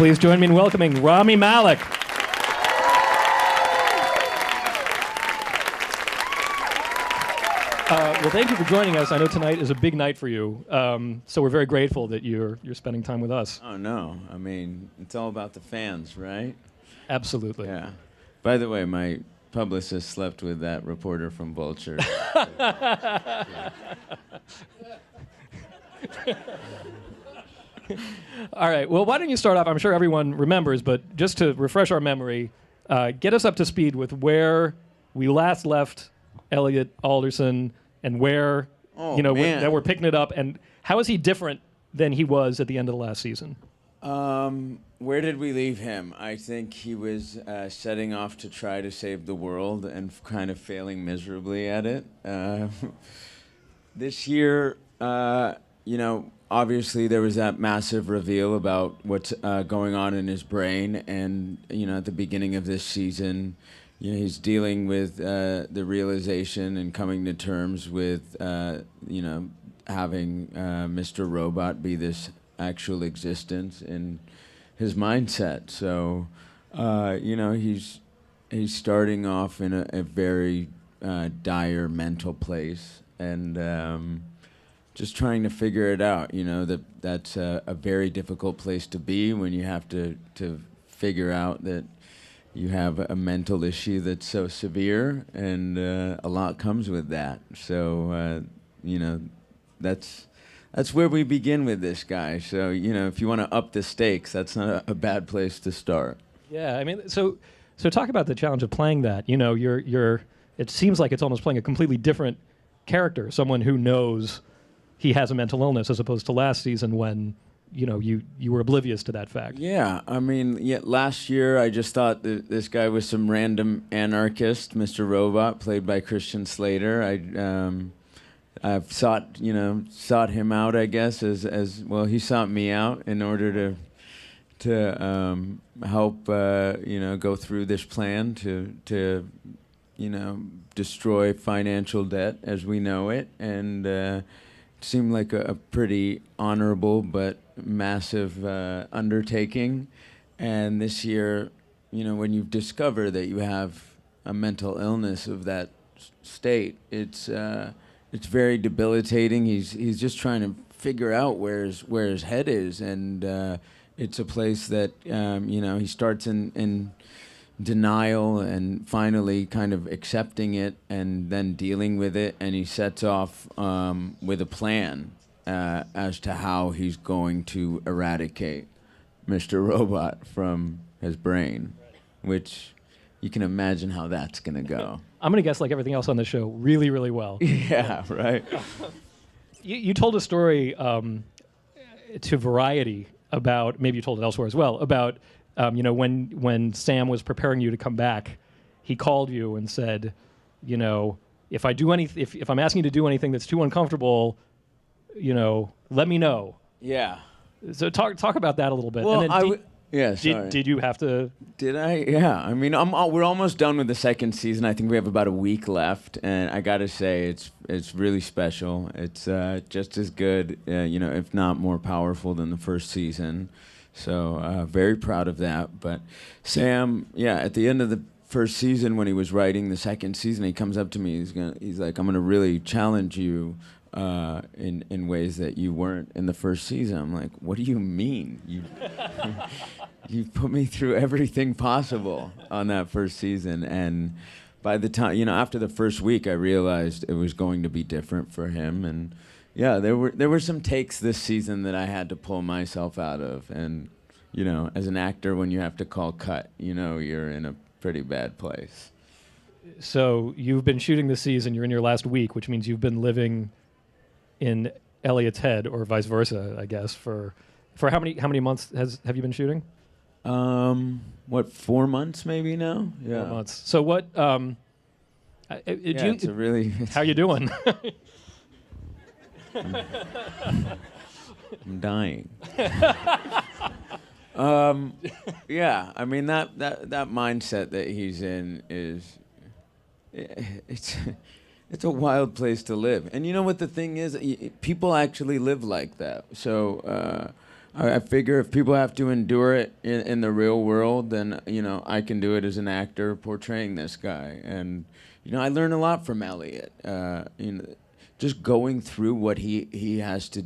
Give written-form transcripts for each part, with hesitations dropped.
Please join me in welcoming Rami Malek. Well, thank you for joining us. I know tonight is a big night for you, so we're very grateful that you're spending time with us. Oh, no. I mean, it's all about the fans, right? Absolutely. Yeah. By the way, my publicist slept with that reporter from Vulture. All right. Well, why don't you start off? I'm sure everyone remembers, but just to refresh our memory, get us up to speed with where we last left Elliot Alderson and where, that we're picking it up, and how is he different than he was at the end of the last season? Where did we leave him? I think he was setting off to try to save the world and kind of failing miserably at it. This year, obviously there was that massive reveal about what's going on in his brain, and at the beginning of this season, he's dealing with the realization and coming to terms with having Mr. Robot be this actual existence in his mindset. So he's starting off in a very dire mental place, and just trying to figure it out. That's a very difficult place to be when you have to figure out that you have a mental issue that's so severe, and a lot comes with that. So that's where we begin with this guy. So if you want to up the stakes, that's not a bad place to start. Yeah, I mean, so talk about the challenge of playing that. You're it seems like it's almost playing a completely different character, someone who knows he has a mental illness, as opposed to last season when you were oblivious to that fact. Yeah, I mean, last year I just thought that this guy was some random anarchist, Mr. Robot, played by Christian Slater. I've sought him out, I guess, as well. He sought me out in order to help go through this plan to destroy financial debt as we know it, and it seemed like a pretty honorable but massive undertaking. And this year, when you discover that you have a mental illness of that state, it's very debilitating. He's just trying to figure out where his head is, and it's a place that he starts in denial and finally kind of accepting it and then dealing with it, and he sets off with a plan as to how he's going to eradicate Mr. Robot from his brain, which you can imagine how that's going to go. I'm going to guess, like everything else on the show, really, really well. Yeah, right. You told a story to Variety about, maybe you told it elsewhere as well, about when Sam was preparing you to come back, he called you and said, if I do if I'm asking you to do anything that's too uncomfortable, let me know. Yeah. So talk about that a little bit. Well, and then sorry. Did you have to? Did I? Yeah. I mean, we're almost done with the second season. I think we have about a week left, and I gotta say, it's really special. It's just as good, if not more powerful than the first season. So very proud of that. But Sam, at the end of the first season, when he was writing the second season, he comes up to me. He's like, I'm gonna really challenge you in ways that you weren't in the first season. I'm like, what do you mean? You put me through everything possible on that first season, and by the time, after the first week, I realized it was going to be different for him. And there were some takes this season that I had to pull myself out of, and as an actor, when you have to call cut, you're in a pretty bad place. So you've been shooting this season. You're in your last week, which means you've been living in Elliot's head, or vice versa, I guess. For how many months have you been shooting? 4 months maybe now? Yeah. 4 months. So what? It's a really. How you doing? I'm dying. Yeah, I mean that mindset that he's in is, it's a wild place to live. And you know what the thing is? People actually live like that. So I figure if people have to endure it in the real world, then I can do it as an actor portraying this guy. And I learn a lot from Elliot. Just going through what he has to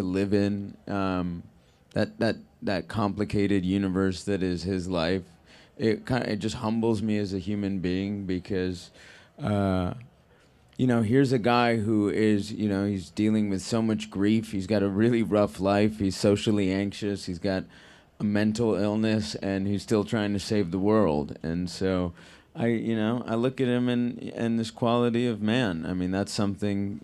live in, that complicated universe that is his life. It just humbles me as a human being because. Here's a guy who is, he's dealing with so much grief. He's got a really rough life. He's socially anxious. He's got a mental illness, and he's still trying to save the world. And so, I look at him and this quality of man. I mean, that's something,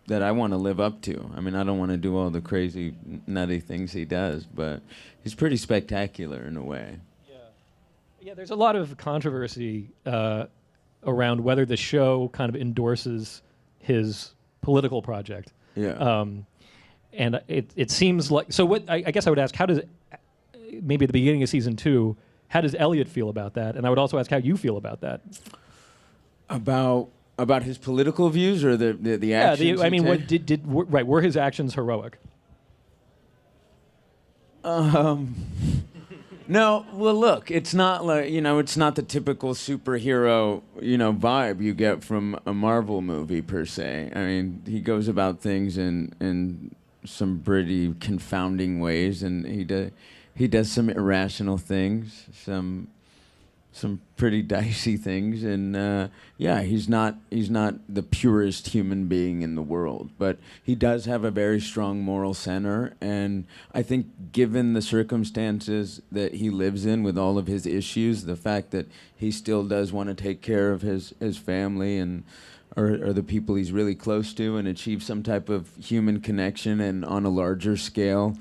that I want to live up to. I mean, I don't want to do all the crazy, nutty things he does, but he's pretty spectacular in a way. Yeah. There's a lot of controversy. Around whether the show kind of endorses his political project. Yeah. And it seems like... So what I guess I would ask, how does... Maybe at the beginning of season 2, how does Elliot feel about that? And I would also ask how you feel about that. About his political views or the actions? Yeah, I mean, were his actions heroic? No, well, look, it's not like, it's not the typical superhero, vibe you get from a Marvel movie per se. I mean, he goes about things in some pretty confounding ways, and he does some irrational things, some pretty dicey things, and he's not the purest human being in the world, but he does have a very strong moral center, and I think given the circumstances that he lives in with all of his issues, the fact that he still does want to take care of his family and or the people he's really close to and achieve some type of human connection and on a larger scale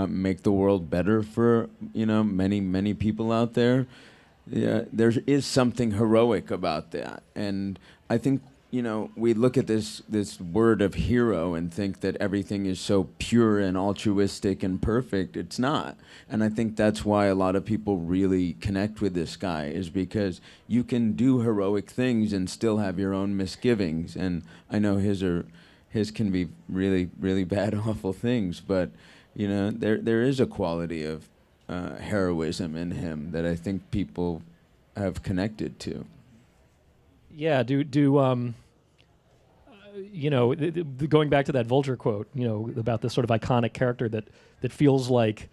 make the world better for many people out there. Yeah, there is something heroic about that, and I think we look at this word of hero and think that everything is so pure and altruistic and perfect. It's not, and I think that's why a lot of people really connect with this guy, is because you can do heroic things and still have your own misgivings. And I know his can be really, really bad, awful things, but there is a quality of heroism in him that I think people have connected to. Yeah, going back to that Vulture quote, about this sort of iconic character that feels like,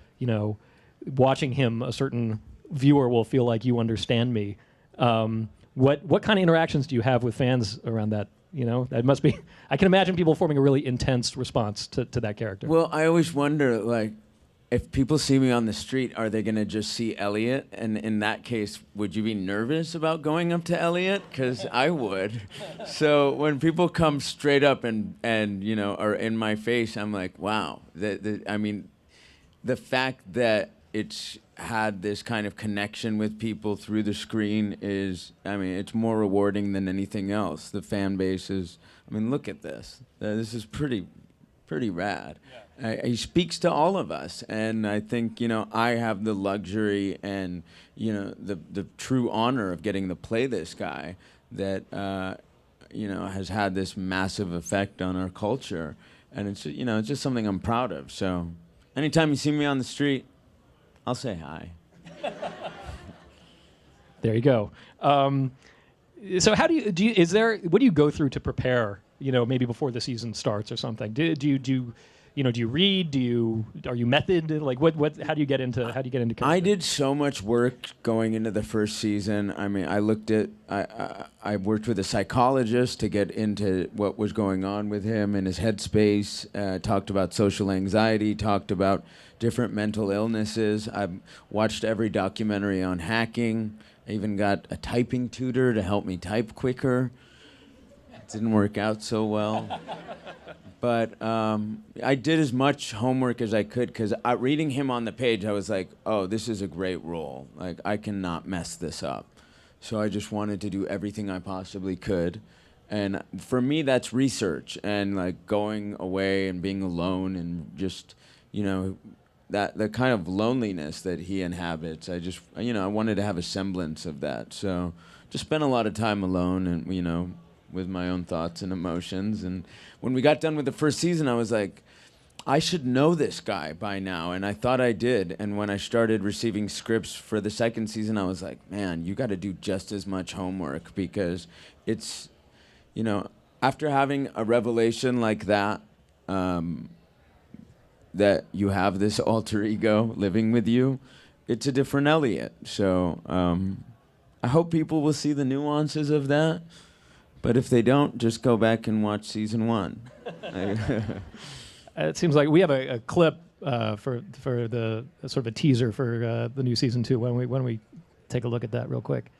watching him, a certain viewer will feel like you understand me. What kind of interactions do you have with fans around that? That must be, I can imagine people forming a really intense response to that character. Well, I always wonder, like, if people see me on the street, are they going to just see Elliot? And in that case, would you be nervous about going up to Elliot? Because I would. So when people come straight up and are in my face, I'm like, wow. I mean, the fact that it's had this kind of connection with people through the screen is, it's more rewarding than anything else. The fan base is, look at this. This is pretty rad. Yeah. He speaks to all of us, and I think I have the luxury and the true honor of getting to play this guy that has had this massive effect on our culture, and it's just something I'm proud of. So anytime you see me on the street, I'll say hi. There you go. So how what do you go through to prepare? Maybe before the season starts or something. Do you read? Are you method? Like how do you get into character? I did so much work going into the first season. I worked with a psychologist to get into what was going on with him and his headspace. Talked about social anxiety. Talked about different mental illnesses. I watched every documentary on hacking. I even got a typing tutor to help me type quicker. It didn't work out so well. But I did as much homework as I could, because reading him on the page, I was like, oh, this is a great role. Like, I cannot mess this up. So I just wanted to do everything I possibly could. And for me, that's research and like going away and being alone and just, that the kind of loneliness that he inhabits. I just, I wanted to have a semblance of that. So just spent a lot of time alone and, with my own thoughts and emotions. And when we got done with the first season, I was like, I should know this guy by now, and I thought I did. And when I started receiving scripts for the second season, I was like, man, you got to do just as much homework, because it's, after having a revelation like that, that you have this alter ego living with you, it's a different Elliot. So I hope people will see the nuances of that. But if they don't, just go back and watch season 1. It seems like we have a clip for the sort of a teaser for the new season 2. When we take a look at that real quick.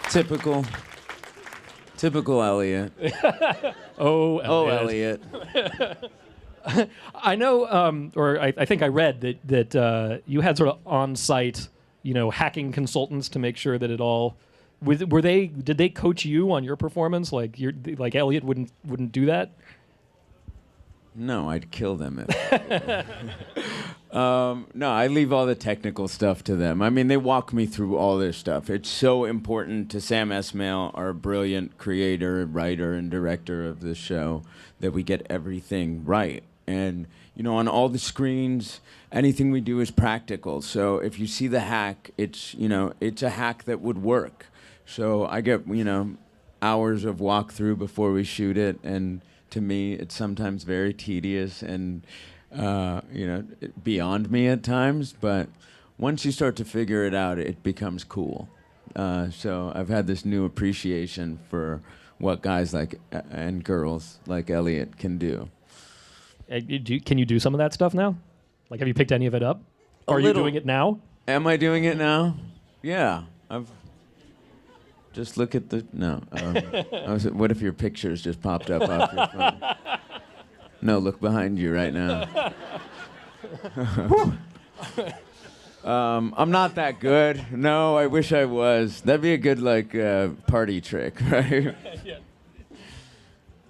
Typical Elliot. Oh, Elliot. I know, or I think I read that you had sort of on-site, hacking consultants to make sure that it all. Did they coach you on your performance? Like Elliot wouldn't do that? No, I'd kill them. No, I leave all the technical stuff to them. I mean, they walk me through all this stuff. It's so important to Sam Esmail, our brilliant creator, writer, and director of the show, that we get everything right. And, on all the screens, anything we do is practical. So if you see the hack, it's a hack that would work. So I get, hours of walkthrough before we shoot it, and to me, it's sometimes very tedious and, beyond me at times. But once you start to figure it out, it becomes cool. So I've had this new appreciation for what guys like and girls like Elliot can do. Can you do some of that stuff now? Like, have you picked any of it up? Or are you doing it now? Am I doing it now? Yeah, Just look at the... No. What if your pictures just popped up off your phone? No, look behind you right now. I'm not that good. No, I wish I was. That'd be a good, party trick, right? Yeah.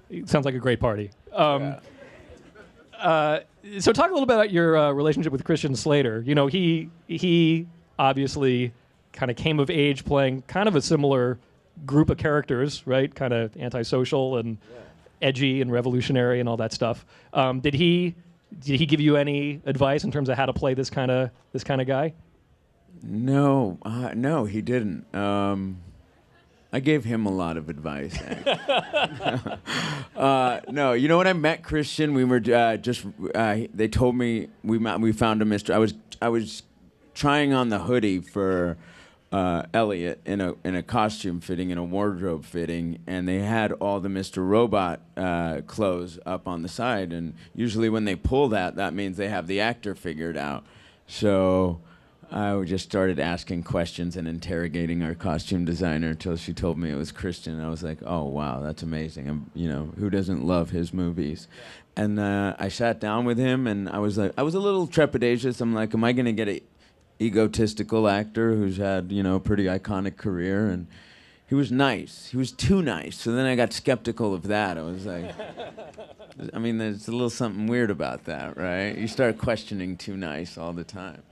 It sounds like a great party. So talk a little bit about your relationship with Christian Slater. He obviously kind of came of age playing kind of a similar group of characters, right? Kind of antisocial and edgy and revolutionary and all that stuff. Did he give you any advice in terms of how to play this kind of guy? No, he didn't. I gave him a lot of advice. No, when I met Christian, we were they told me we found a mystery. I was trying on the hoodie for Elliot in a costume fitting, in a wardrobe fitting, and they had all the Mr. Robot clothes up on the side. And usually when they pull that means they have the actor figured out. So I just started asking questions and interrogating our costume designer until she told me it was Christian. I was like, oh, wow, that's amazing. Who doesn't love his movies? Yeah. And I sat down with him, and I was a little trepidatious. I'm like, am I going to get an egotistical actor who's had, a pretty iconic career? And he was nice. He was too nice. So then I got skeptical of that. I was like, there's a little something weird about that, right? You start questioning too nice all the time.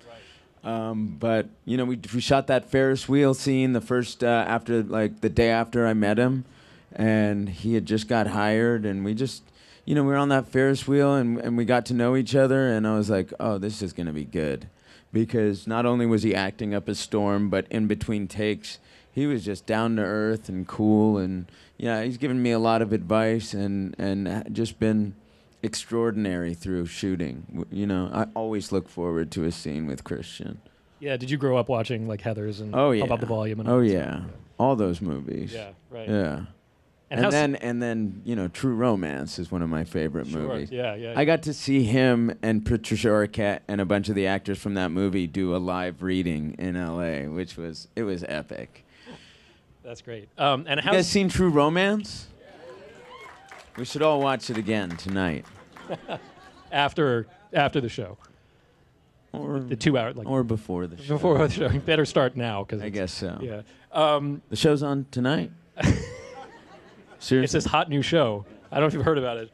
But we shot that Ferris wheel scene the first after the day after I met him, and he had just got hired, and we just we were on that Ferris wheel, and we got to know each other, and I was like, oh, this is gonna be good, because not only was he acting up a storm, but in between takes he was just down to earth and cool, and he's given me a lot of advice and just been extraordinary through shooting. I always look forward to a scene with Christian. Yeah, did you grow up watching Heathers and How About the Volume? And all those movies. Yeah, right. Yeah, and then True Romance is one of my favorite movies. Yeah. I got to see him and Patricia Arquette and a bunch of the actors from that movie do a live reading in L.A., which was epic. That's great. And you guys seen True Romance? We should all watch it again tonight. after the show. Or the 2 hour, or before the show. Before the show. You better start now, I guess so. Yeah. The show's on tonight. Seriously? It's this hot new show. I don't know if you've heard about it.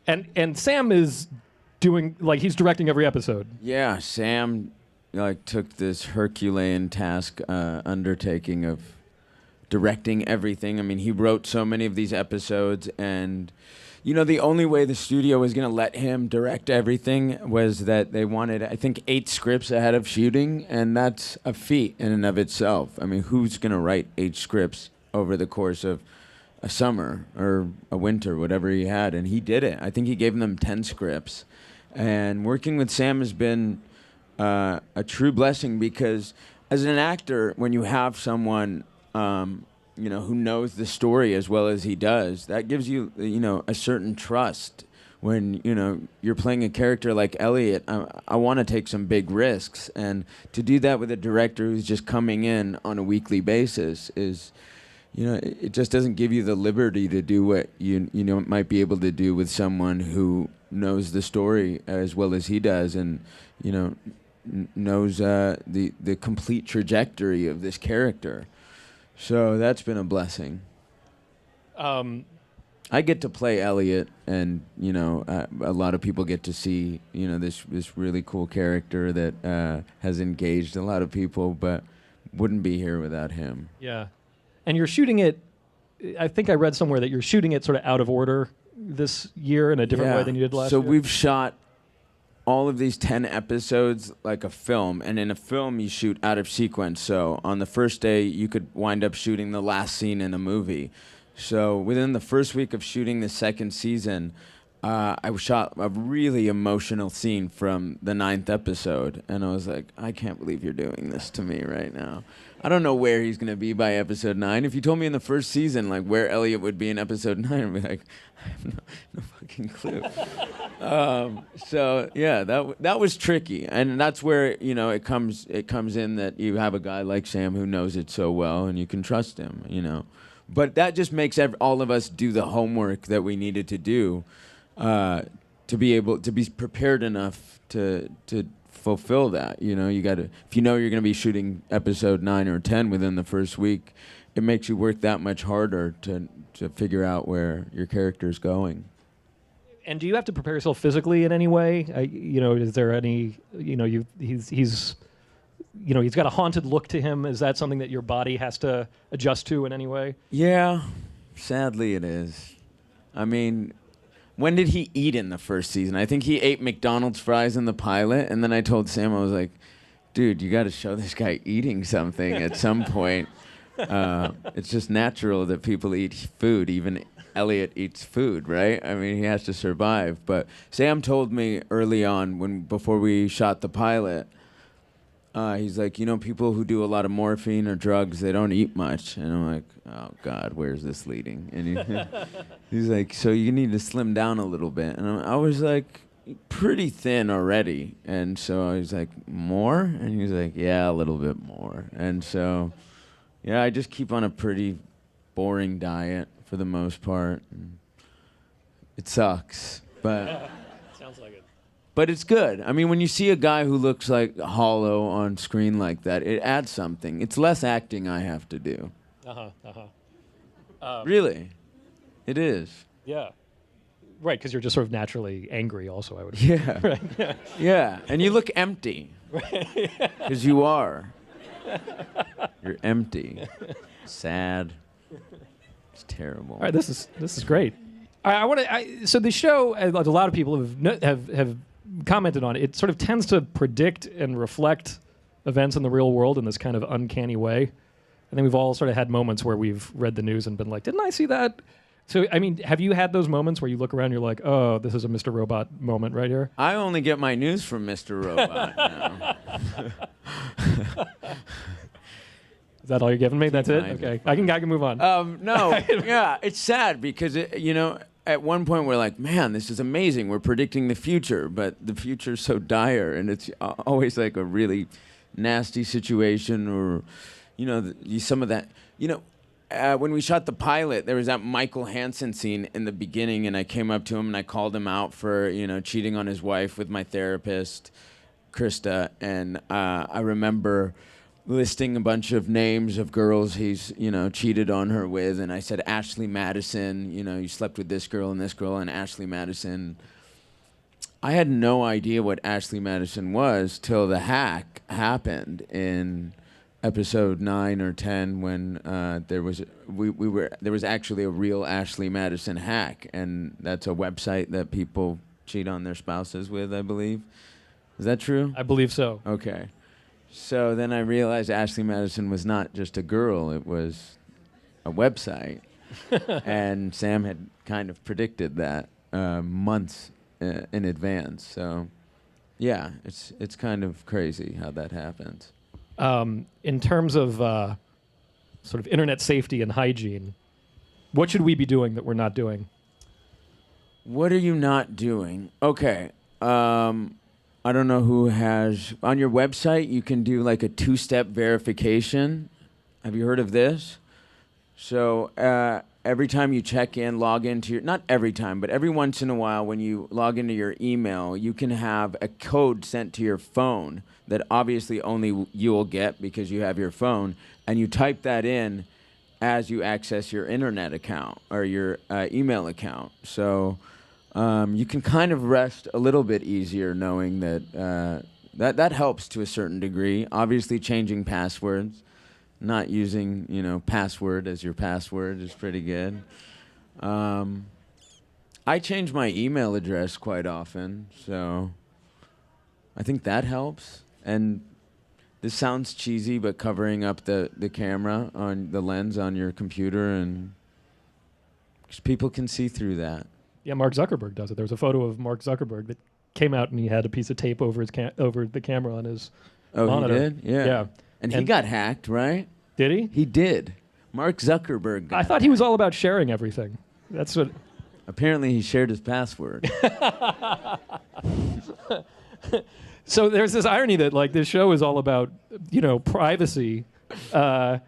And Sam is doing he's directing every episode. Yeah, Sam took this Herculean task undertaking of directing everything. He wrote so many of these episodes, and The only way the studio was going to let him direct everything was that they wanted, I think, 8 scripts ahead of shooting, and that's a feat in and of itself. I mean, who's going to write 8 scripts over the course of a summer or a winter, whatever he had? And he did it. I think he gave them 10 scripts. And working with Sam has been a true blessing because as an actor, when you have someone who knows the story as well as he does, that gives you, a certain trust. When, you're playing a character like Elliot, I want to take some big risks. And to do that with a director who's just coming in on a weekly basis is, it just doesn't give you the liberty to do what you might be able to do with someone who knows the story as well as he does and, knows the complete trajectory of this character. So that's been a blessing. I get to play Elliot, and a lot of people get to see this really cool character that has engaged a lot of people, but wouldn't be here without him. Yeah, and you're shooting it. I think I read somewhere that you're shooting it sort of out of order this year in a different way than you did last year. So we've shot all of these 10 episodes like a film, and in a film you shoot out of sequence. So on the first day you could wind up shooting the last scene in a movie. So within the first week of shooting the second season, I shot a really emotional scene from the 9th episode, and I was like, I can't believe you're doing this to me right now. I don't know where he's gonna be by episode 9. If you told me in the first season like where Elliot would be in episode 9, I'd be like, I have no fucking clue. So yeah, that was tricky, and that's where it comes in that you have a guy like Sam who knows it so well, and you can trust him. But that just makes all of us do the homework that we needed to do to be able to be prepared enough to fulfill that. You got to, if you're going to be shooting episode 9 or 10 within the first week, it makes you work that much harder to figure out where your character's going. And do you have to prepare yourself physically in any way? Is there any, he's got a haunted look to him. Is that something that your body has to adjust to in any way? Yeah, sadly it is. I mean, when did he eat in the first season? I think he ate McDonald's fries in the pilot, and then I told Sam, I was like, dude, you got to show this guy eating something at some point. It's just natural that people eat food. Even Elliot eats food, right? I mean, he has to survive. But Sam told me early on, before we shot the pilot, he's like, people who do a lot of morphine or drugs, they don't eat much. And I'm like, oh, God, where's this leading? And he's like, so you need to slim down a little bit. And I was like, pretty thin already. And so I was like, more? And he was like, yeah, a little bit more. And so, yeah, I just keep on a pretty boring diet for the most part. And it sucks, but... Sounds like it. But it's good. I mean, when you see a guy who looks like hollow on screen like that, it adds something. It's less acting I have to do. Really. It is. Yeah. Right, because you're just sort of naturally angry also, I would Yeah. Right. Yeah. Yeah, and you look empty. Because you are. You're empty. Sad. It's terrible. All right, this is great. I want to. So the show, a lot of people have commented on it. It sort of tends to predict and reflect events in the real world in this kind of uncanny way. I think we've all sort of had moments where we've read the news and been like, "Didn't I see that?" So, I mean, have you had those moments where you look around and you're like, "Oh, this is a Mr. Robot moment right here"? I only get my news from Mr. Robot now. Is that all you're giving me? That's it? Okay. I can move on. No. Yeah, it's sad because, at one point we're like, man, this is amazing. We're predicting the future, but the future's so dire, and it's always like a really nasty situation or, some of that. When we shot the pilot, there was that Michael Hansen scene in the beginning, and I came up to him and I called him out for, cheating on his wife with my therapist, Krista, and I remember listing a bunch of names of girls he's, cheated on her with, and I said, Ashley Madison, you slept with this girl and Ashley Madison. I had no idea what Ashley Madison was till the hack happened in episode 9 or 10 when there was actually a real Ashley Madison hack, and that's a website that people cheat on their spouses with, I believe. Is that true? I believe so. Okay. So then I realized Ashley Madison was not just a girl, it was a website. And Sam had kind of predicted that months in advance. So, yeah, it's kind of crazy how that happens. In terms of sort of internet safety and hygiene, what should we be doing that we're not doing? What are you not doing? Okay. I don't know who has... On your website, you can do like a 2-step verification. Have you heard of this? So every time you check in, log into your... Not every time, but every once in a while when you log into your email, you can have a code sent to your phone that obviously only you will get because you have your phone, and you type that in as you access your internet account or your email account. So you can kind of rest a little bit easier knowing that that helps to a certain degree. Obviously, changing passwords. Not using, password as your password is pretty good. I change my email address quite often, so I think that helps. And this sounds cheesy, but covering up the camera on the lens on your computer, and 'cause people can see through that. Yeah, Mark Zuckerberg does it. There was a photo of Mark Zuckerberg that came out, and he had a piece of tape over his over the camera on his monitor. He did? Yeah. Yeah. And he got hacked, right? Did he? He did. Mark Zuckerberg got I thought he was all about sharing everything. That's what... Apparently he shared his password. So there's this irony that like this show is all about, privacy. I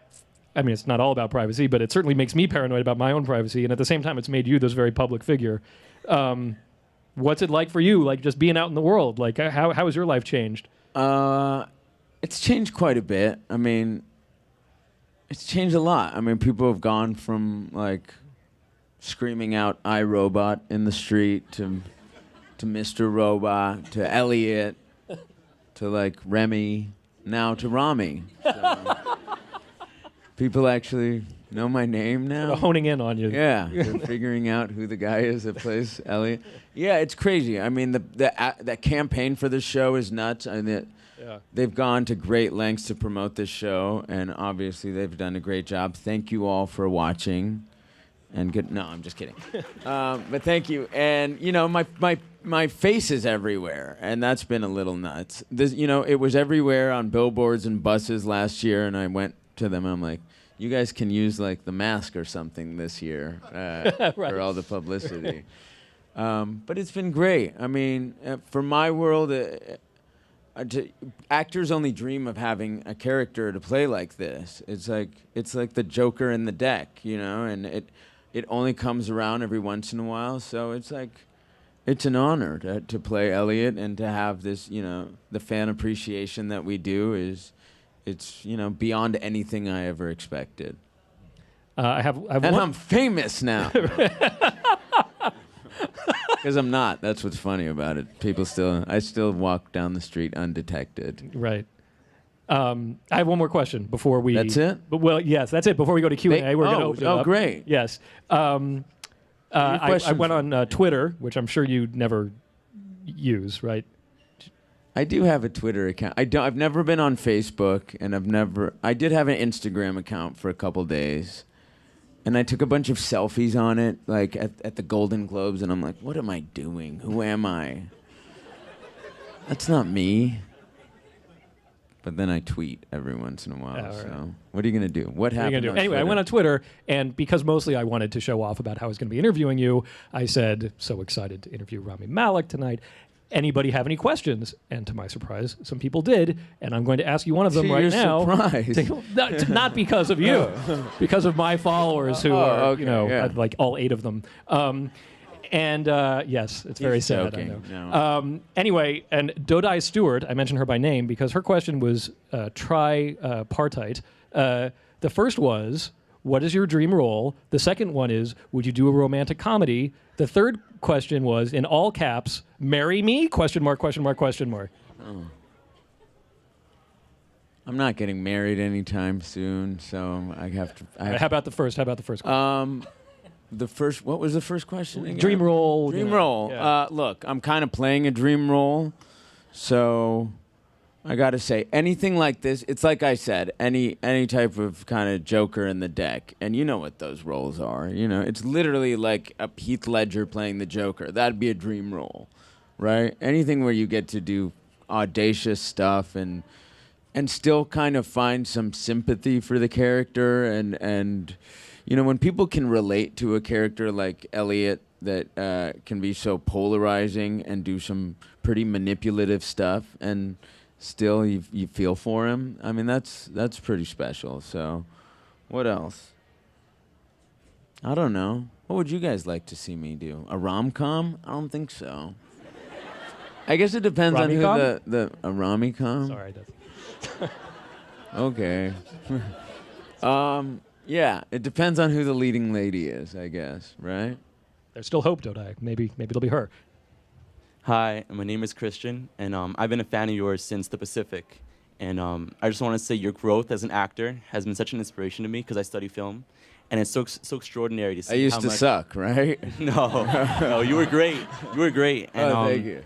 mean, it's not all about privacy, but it certainly makes me paranoid about my own privacy. And at the same time, it's made you this very public figure. What's it like for you, like just being out in the world? Like how has your life changed? It's changed quite a bit. I mean, it's changed a lot. I mean, people have gone from like screaming out iRobot in the street to Mr. Robot to Elliot to like Remi, now to Rami. So people actually know my name now. Sort of honing in on you. Yeah, they're figuring out who the guy is that plays Elliot. Yeah, it's crazy. I mean, the campaign for this show is nuts. I mean, they've gone to great lengths to promote this show, and obviously they've done a great job. Thank you all for watching. And good. No, I'm just kidding. But thank you. And my face is everywhere, and that's been a little nuts. This, it was everywhere on billboards and buses last year, and I went to them. And I'm like, you guys can use like the mask or something this year Right. for all the publicity. But it's been great. I mean, for my world, actors only dream of having a character to play like this. It's like the Joker in the deck, and it only comes around every once in a while. So it's an honor to play Elliot and to have this, the fan appreciation that we do it's beyond anything I ever expected. I'm famous now. Because I'm not. That's what's funny about it. I still walk down the street undetected. Right. I have one more question before we... That's it? Well, yes, that's it. Before we go to Q&A, we're going to open it up. Oh, great. Yes. I went on Twitter, which I'm sure you'd never use, right? I do have a Twitter account. I've never been on Facebook, and I did have an Instagram account for a couple days. And I took a bunch of selfies on it, like at the Golden Globes, and I'm like, what am I doing? Who am I? That's not me. But then I tweet every once in a while. So right. What are you going to do? What happened? Anyway, Twitter? I went on Twitter, and because mostly I wanted to show off about how I was going to be interviewing you, I said, so excited to interview Rami Malek tonight. Anybody have any questions? And to my surprise, some people did, and I'm going to ask you one of them right now. Not because of you, because of my followers who are, like all 8 of them. Yes, it's very sad. Joking. I know. Anyway, and Dodai Stewart, I mentioned her by name because her question was tripartite. The first was, what is your dream role? The second one is, would you do a romantic comedy? The third question was, in all caps, marry me? ? Oh. I'm not getting married anytime soon, so I have to. All right, how about the first? How about the first question? What was the first question again? Dream role. Dream role. Yeah. Look, I'm kind of playing a dream role, so I got to say, anything like this, it's like I said, any type of kind of Joker in the deck, and you know what those roles are. You know, it's literally like a Heath Ledger playing the Joker. That'd be a dream role, right? Anything where you get to do audacious stuff and still kind of find some sympathy for the character and you know, when people can relate to a character like Elliot that can be so polarizing and do some pretty manipulative stuff and still you feel for him, I mean, that's pretty special. So what else? I don't know. What would you guys like to see me do? A rom-com? I don't think so. I guess it depends on who a Rami-com? Sorry, that's... Okay. Yeah, it depends on who the leading lady is, I guess, right? There's still hope, Dodai. Maybe it'll be her. Hi, my name is Christian, and I've been a fan of yours since the Pacific. And I just want to say your growth as an actor has been such an inspiration to me because I study film, and it's so extraordinary to see. I used to suck, right? No, you were great. You were great. And, thank you.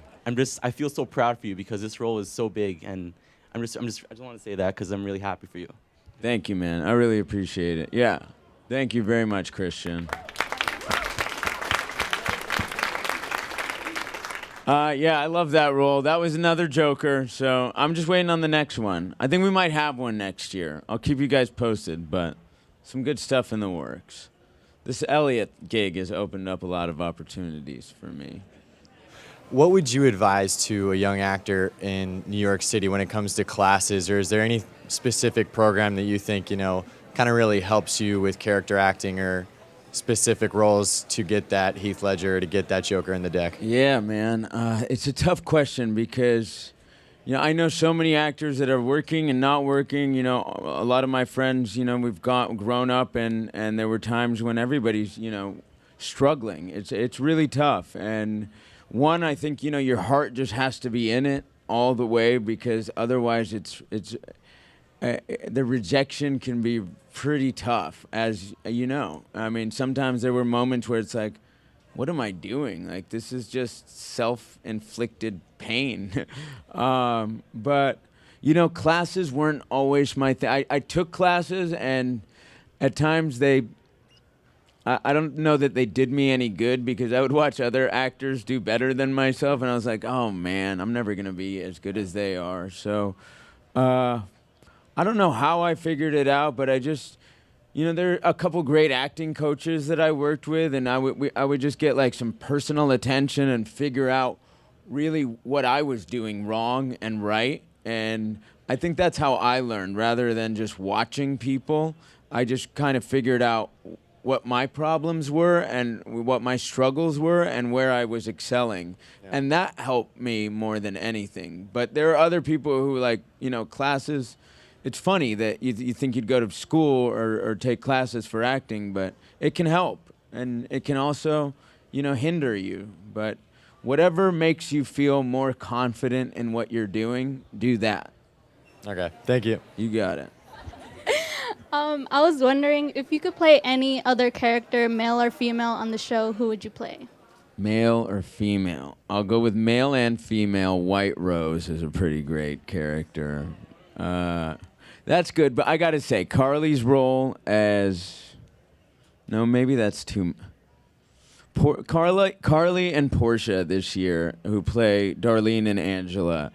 I feel so proud for you because this role is so big, and I just want to say that because I'm really happy for you. Thank you, man. I really appreciate it. Yeah. Thank you very much, Christian. Yeah, I love that role. That was another Joker, so I'm just waiting on the next one. I think we might have one next year. I'll keep you guys posted, but some good stuff in the works. This Elliot gig has opened up a lot of opportunities for me. What would you advise to a young actor in New York City when it comes to classes, or is there any specific program that you think, you know, kind of really helps you with character acting or specific roles to get that Heath Ledger, to get that Joker in the deck? Yeah, man. It's a tough question because, you know, I know so many actors that are working and not working. You know, a lot of my friends, you know, we've grown up and there were times when everybody's, you know, struggling. It's really tough. And one, I think, you know, your heart just has to be in it all the way because otherwise the rejection can be pretty tough, as you know. I mean, sometimes there were moments where it's like, what am I doing? Like, this is just self-inflicted pain. But, you know, classes weren't always my thing. I took classes, and at times I don't know that they did me any good because I would watch other actors do better than myself, and I was like, oh, man, I'm never going to be as good as they are. So I don't know how I figured it out, but I just, you know, there are a couple great acting coaches that I worked with, and I would just get like some personal attention and figure out really what I was doing wrong and right. And I think that's how I learned rather than just watching people. I just kind of figured out what my problems were and what my struggles were and where I was excelling. Yeah. And that helped me more than anything. But there are other people who, like, you know, classes. It's funny that you think you'd go to school or take classes for acting, but it can help. And it can also, you know, hinder you. But whatever makes you feel more confident in what you're doing, do that. Okay, thank you. You got it. I was wondering if you could play any other character, male or female, on the show, who would you play? Male or female? I'll go with male and female. White Rose is a pretty great character. That's good, but I gotta say, Carly's role as... No, maybe that's too... Carly and Portia this year, who play Darlene and Angela,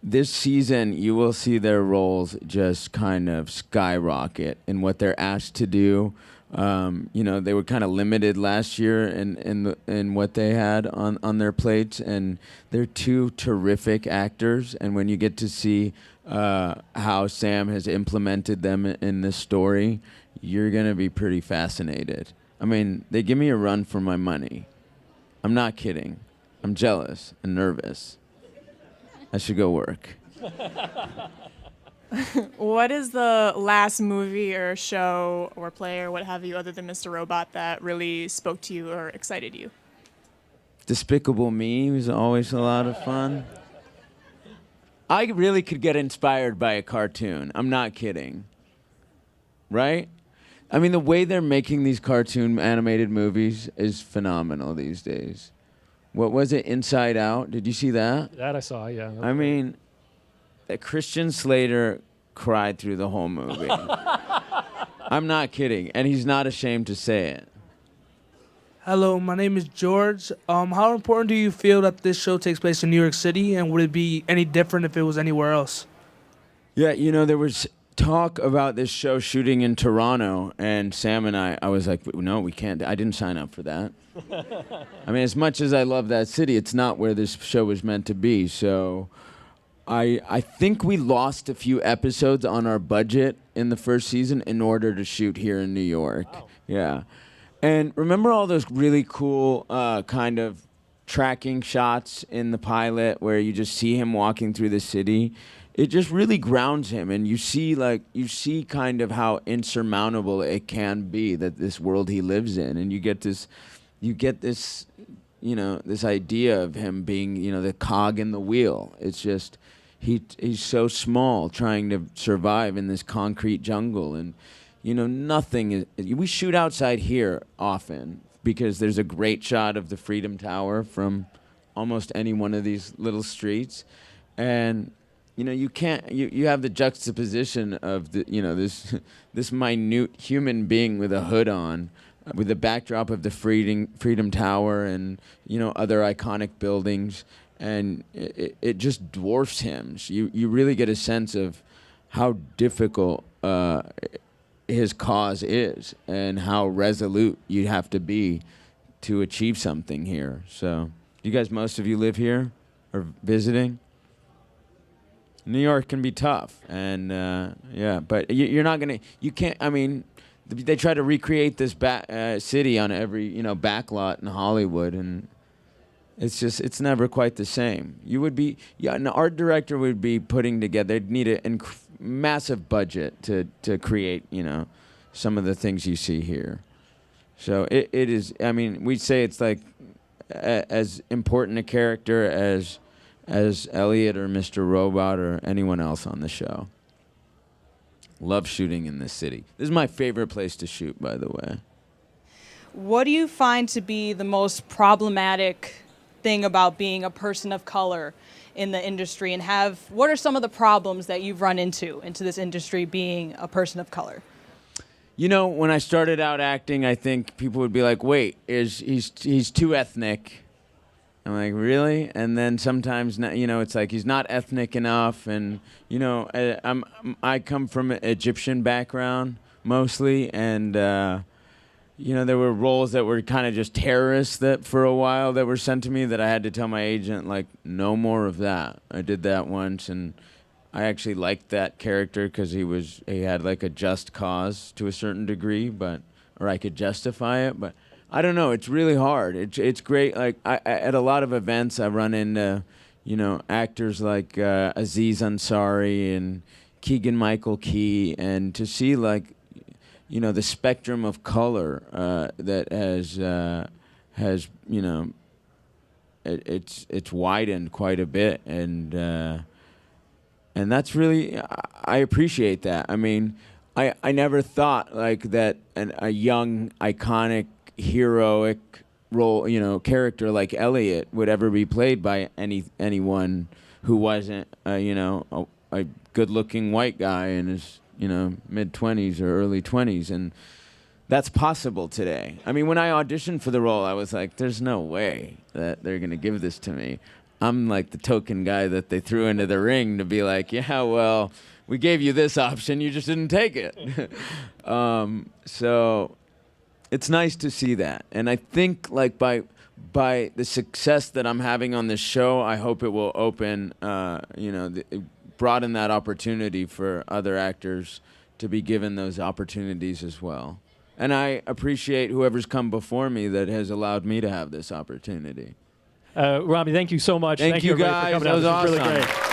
this season you will see their roles just kind of skyrocket in what they're asked to do. You know, they were kind of limited last year in what they had on their plates, and they're two terrific actors. And when you get to see how Sam has implemented them in this story, you're gonna be pretty fascinated. I mean, they give me a run for my money. I'm not kidding. I'm jealous and nervous. I should go work. What is the last movie or show or play or what have you other than Mr. Robot that really spoke to you or excited you? Despicable Me was always a lot of fun. I really could get inspired by a cartoon. I'm not kidding. Right? I mean, the way they're making these cartoon animated movies is phenomenal these days. What was it, Inside Out? Did you see that? That I saw, yeah. I mean, Christian Slater cried through the whole movie. I'm not kidding, and he's not ashamed to say it. Hello, my name is George. How important do you feel that this show takes place in New York City, and would it be any different if it was anywhere else? Yeah, you know, there was talk about this show shooting in Toronto, and Sam and I was like, no, we can't. I didn't sign up for that. I mean, as much as I love that city, it's not where this show was meant to be. So I think we lost a few episodes on our budget in the first season in order to shoot here in New York. Wow. Yeah. And remember all those really cool kind of tracking shots in the pilot where you just see him walking through the city? It just really grounds him, and you see kind of how insurmountable it can be, that this world he lives in, and you get this, this idea of him being, the cog in the wheel. It's just he's so small, trying to survive in this concrete jungle, and nothing is. We shoot outside here often because there's a great shot of the Freedom Tower from almost any one of these little streets, and you can't. You have the juxtaposition of this minute human being with a hood on, with the backdrop of the Freedom Tower and other iconic buildings, and it just dwarfs him. So you really get a sense of how difficult his cause is and how resolute you have to be to achieve something here. So, most of you live here or visiting? New York can be tough, and but you're not gonna. You can't. I mean, they try to recreate this city on every backlot in Hollywood, and it's never quite the same. You would be, an art director would be putting together. They'd need a massive budget to create some of the things you see here. So it is. I mean, we'd say it's like as important a character as Elliot or Mr. Robot or anyone else on the show. Love shooting in this city. This is my favorite place to shoot, by the way. What do you find to be the most problematic thing about being a person of color in the industry, and what are some of the problems that you've run into this industry being a person of color? When I started out acting, I think people would be like, wait, he's too ethnic. I'm like, really? And then sometimes, it's like he's not ethnic enough. And, I come from an Egyptian background mostly. And, there were roles that were kind of just terrorists that for a while that were sent to me that I had to tell my agent, like, no more of that. I did that once, and I actually liked that character because he had like a just cause to a certain degree, or I could justify it. But I don't know. It's really hard. It's great. Like at a lot of events, I run into, actors like Aziz Ansari and Keegan-Michael Key, and to see like, the spectrum of color that has it's widened quite a bit, and that's really, I appreciate that. I mean, I never thought like that a young, iconic, heroic role, character like Elliot would ever be played by anyone who wasn't, a good-looking white guy in his, mid-20s or early 20s. And that's possible today. I mean, when I auditioned for the role, I was like, there's no way that they're going to give this to me. I'm like the token guy that they threw into the ring to be like, yeah, well, we gave you this option, you just didn't take it. So it's nice to see that. And I think like by the success that I'm having on this show, I hope it will open, broaden that opportunity for other actors to be given those opportunities as well. And I appreciate whoever's come before me that has allowed me to have this opportunity. Rami, thank you so much. Thank you everybody guys. for coming That out. was This awesome. really great.